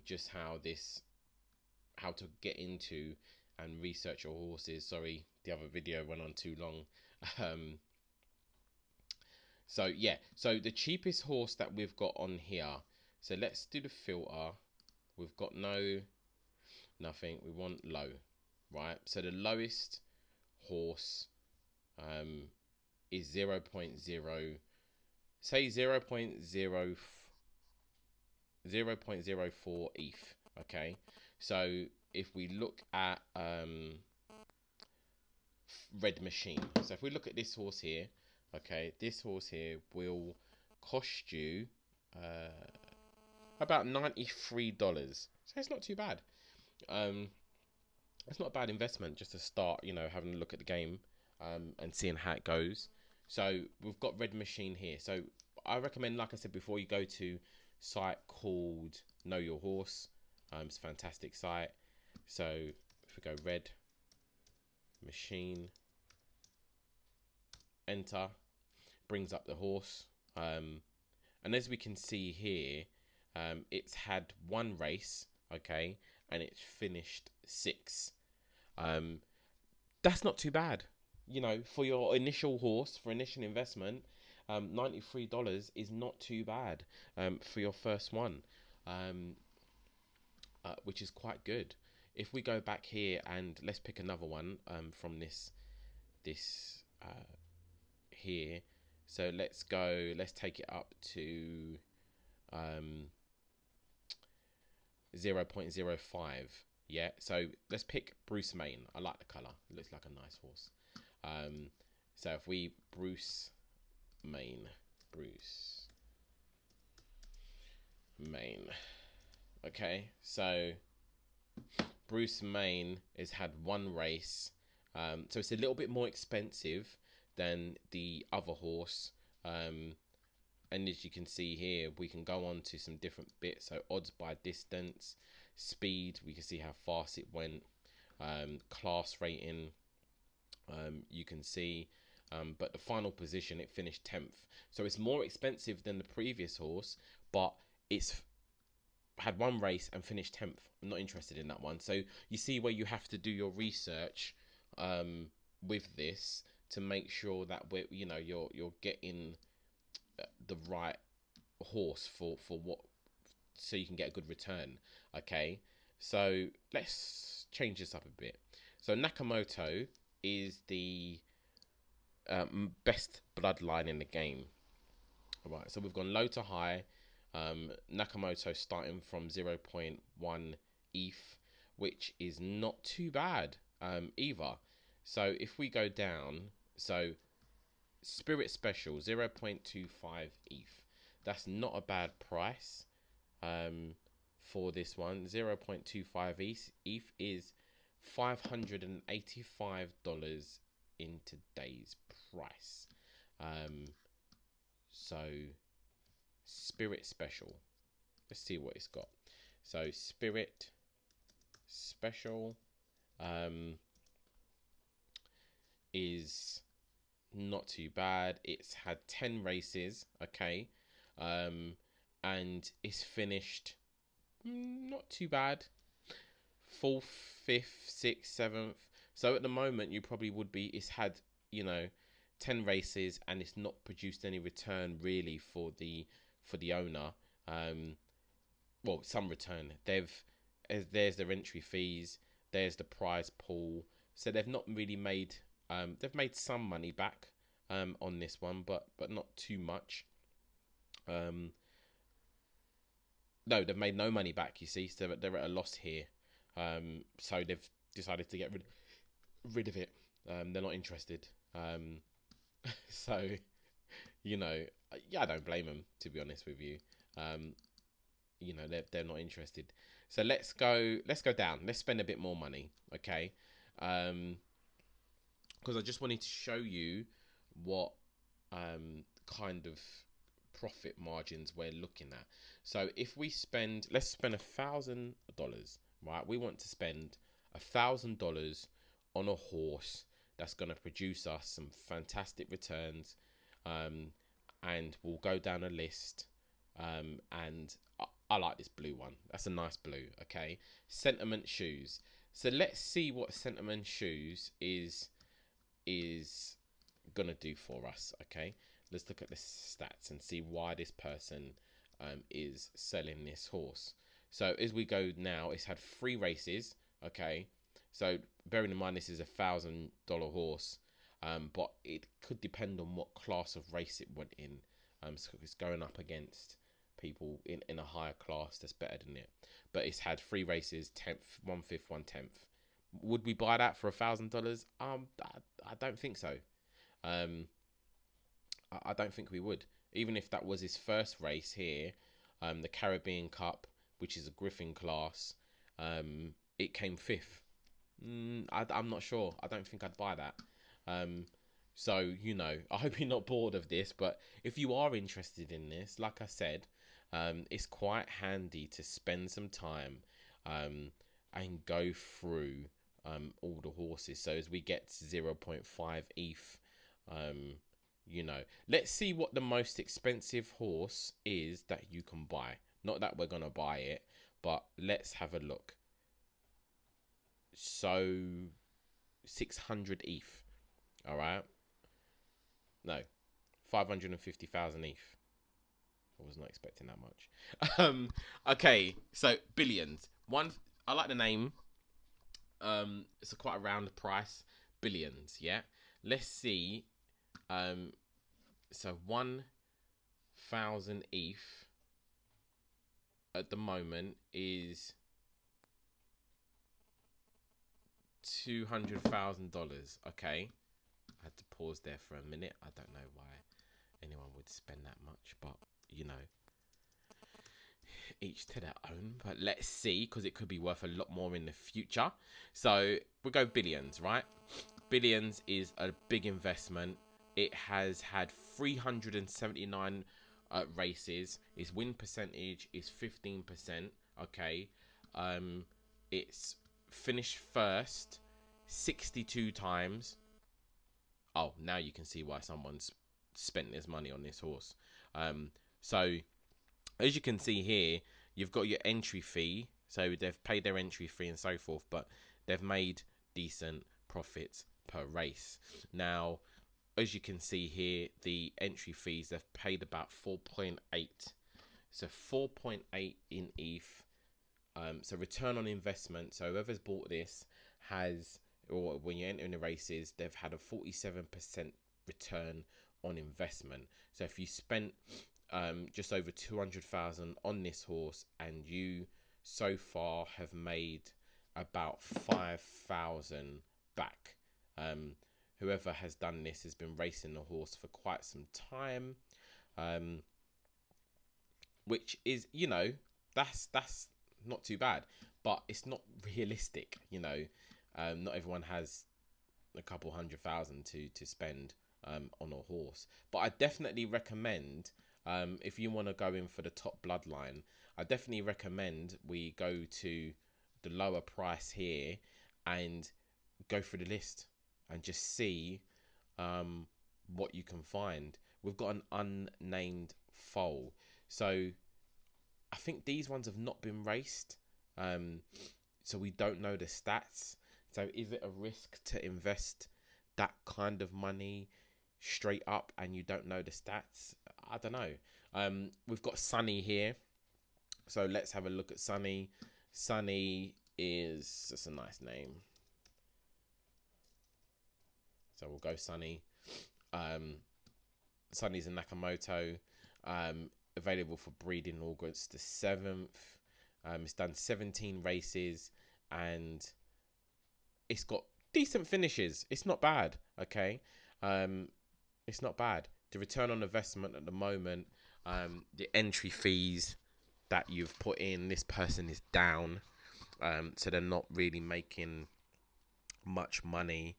just how to get into and research your horses. Sorry, the other video went on too long. um, so yeah, so the cheapest horse that we've got on here, so let's do the filter. We've got nothing, we want low, right? So the lowest horse is 0.0, say 0.04 ETH. Okay, so if we look at red machine, so if we look at this horse here, okay, this horse here will cost you about $93. So it's not too bad. It's not a bad investment just to start, having a look at the game and seeing how it goes. So we've got red machine here. So I recommend, like I said before, you go to site called Know Your Horse. It's a fantastic site. So if we go red machine, enter, brings up the horse. And as we can see here, it's had one race, okay, and it's finished 6. That's not too bad, for your initial horse, for initial investment. $93 is not too bad for your first one, which is quite good. If we go back here and let's pick another one from this here. So let's take it up to 0.05. Yeah, so let's pick Bruce Main. I like the color. It looks like a nice horse. So if we Bruce Main. Okay, so Bruce Main has had one race. So it's a little bit more expensive than the other horse. And as you can see here, we can go on to some different bits. So odds by distance, speed, we can see how fast it went, class rating, you can see, but the final position, it finished 10th. So it's more expensive than the previous horse, but it's had one race and finished 10th. I'm not interested in that one. So you see where you have to do your research with this to make sure that you're getting the right horse for what, so you can get a good return. Okay, so let's change this up a bit. So Nakamoto is the best bloodline in the game. All right, so we've gone low to high. Nakamoto starting from 0.1 ETH, which is not too bad either. So if we go down, so Spirit Special 0.25 ETH. That's not a bad price for this one. 0.25 ETH is $585 in today's price. So Spirit Special. Let's see what it's got. So Spirit Special is not too bad. It's had 10 races, okay, and it's finished not too bad, 4th, 5th, 6th, 7th. So at the moment you probably would be, it's had 10 races and it's not produced any return really for the owner. Well, some return. There's their entry fees, there's the prize pool, so they've not really made they've made some money back on this one, but not too much. No, they've made no money back, you see, so they're at a loss here. So they've decided to get rid of it. They're not interested. So, yeah, I don't blame them, to be honest with you. They're not interested. So let's go down. Let's spend a bit more money, okay? Because I just wanted to show you what kind of profit margins we're looking at. So if we let's spend $1,000, right? We want to spend $1,000 on a horse that's going to produce us some fantastic returns, and we'll go down a list, and I like this blue one. That's a nice blue. Okay, Sentiment shoes. So let's see what Sentiment shoes is gonna do for us. Okay, let's look at the stats and see why this person is selling this horse. So as we go now, it's had 3 races. Okay, so bearing in mind this is $1,000 horse, but it could depend on what class of race it went in. So it's going up against people in a higher class that's better than it. But it's had 3 races, 10th, 1/5, 1/10. Would we buy that for $1,000? I don't think so. Um, I don't think we would. Even if that was his first race here, the Caribbean Cup, which is a Griffin class, it came 5th. I'm not sure. I don't think I'd buy that. So, you know, I hope you're not bored of this, but if you are interested in this, like I said, it's quite handy to spend some time and go through all the horses. So as we get to 0.5 ETH, you know, let's see what the most expensive horse is that you can buy. Not that we're going to buy it, but let's have a look. So 600 ETH. All right. No, 550,000 ETH. I was not expecting that much. Okay, so billions. One, I like the name. It's quite a round price. Billions, yeah. Let's see. So 1,000 ETH at the moment is $200,000. Okay, I had to pause there for a minute. I don't know why anyone would spend that much, but you know, each to their own. But let's see, because it could be worth a lot more in the future. So we'll go billions, right? Billions is a big investment. It has had 379 races. Its win percentage is 15%. Okay, it's finished first 62 times. Oh, now you can see why someone's spent this money on this horse. So as you can see here, you've got your entry fee. So they've paid their entry fee and so forth, but they've made decent profits per race. Now, as you can see here, the entry fees, they've paid about 4.8. So 4.8 in ETH. So return on investment. So whoever's bought this has, or when you enter in the races, they've had a 47% return on investment. So if you spent just over 200,000 on this horse, and you so far have made about 5,000 back. Whoever has done this has been racing the horse for quite some time, which is, you know, that's not too bad, but it's not realistic. You know, not everyone has a couple 100,000 to spend on a horse, but I definitely recommend, if you want to go in for the top bloodline, I definitely recommend we go to the lower price here and go through the list and just see what you can find. We've got an unnamed foal, so I think these ones have not been raced, so we don't know the stats. So is it a risk to invest that kind of money straight up and you don't know the stats? I don't know. We've got Sunny here, so let's have a look at Sunny. Sunny is just a nice name, so we'll go Sunny. Sunny's a Nakamoto, available for breeding August the 7th. It's done 17 races and it's got decent finishes. It's not bad, okay? It's not bad. The return on investment at the moment, the entry fees that you've put in, this person is down, so they're not really making much money,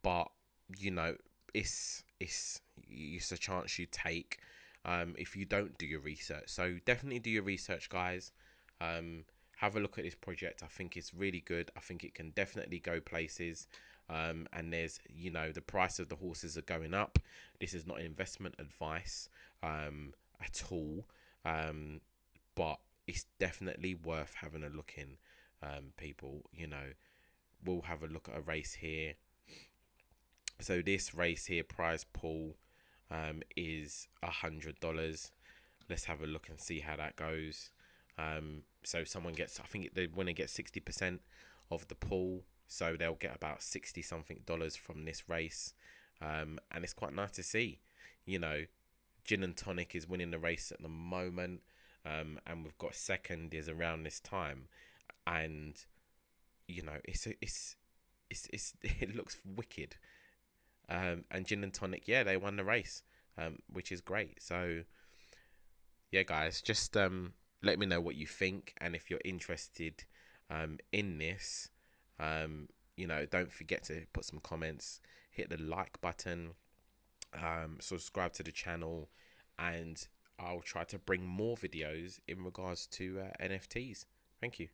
but you know, it's a chance you take if you don't do your research. So definitely do your research, guys. Have a look at this project. I think it's really good. I think it can definitely go places. And there's, you know, the price of the horses are going up. This is not investment advice at all. But it's definitely worth having a look in. People, we'll have a look at a race here. So this race here, prize pool, is $100. Let's have a look and see how that goes. So someone gets, I think the winner gets 60% of the pool, so they'll get about 60 something dollars from this race. And it's quite nice to see. Gin and Tonic is winning the race at the moment, and we've got second is around this time, and it looks wicked. And Gin and Tonic, yeah, they won the race, which is great. So yeah, guys, just let me know what you think, and if you're interested in this, don't forget to put some comments, hit the like button, subscribe to the channel, and I'll try to bring more videos in regards to NFTs. Thank you.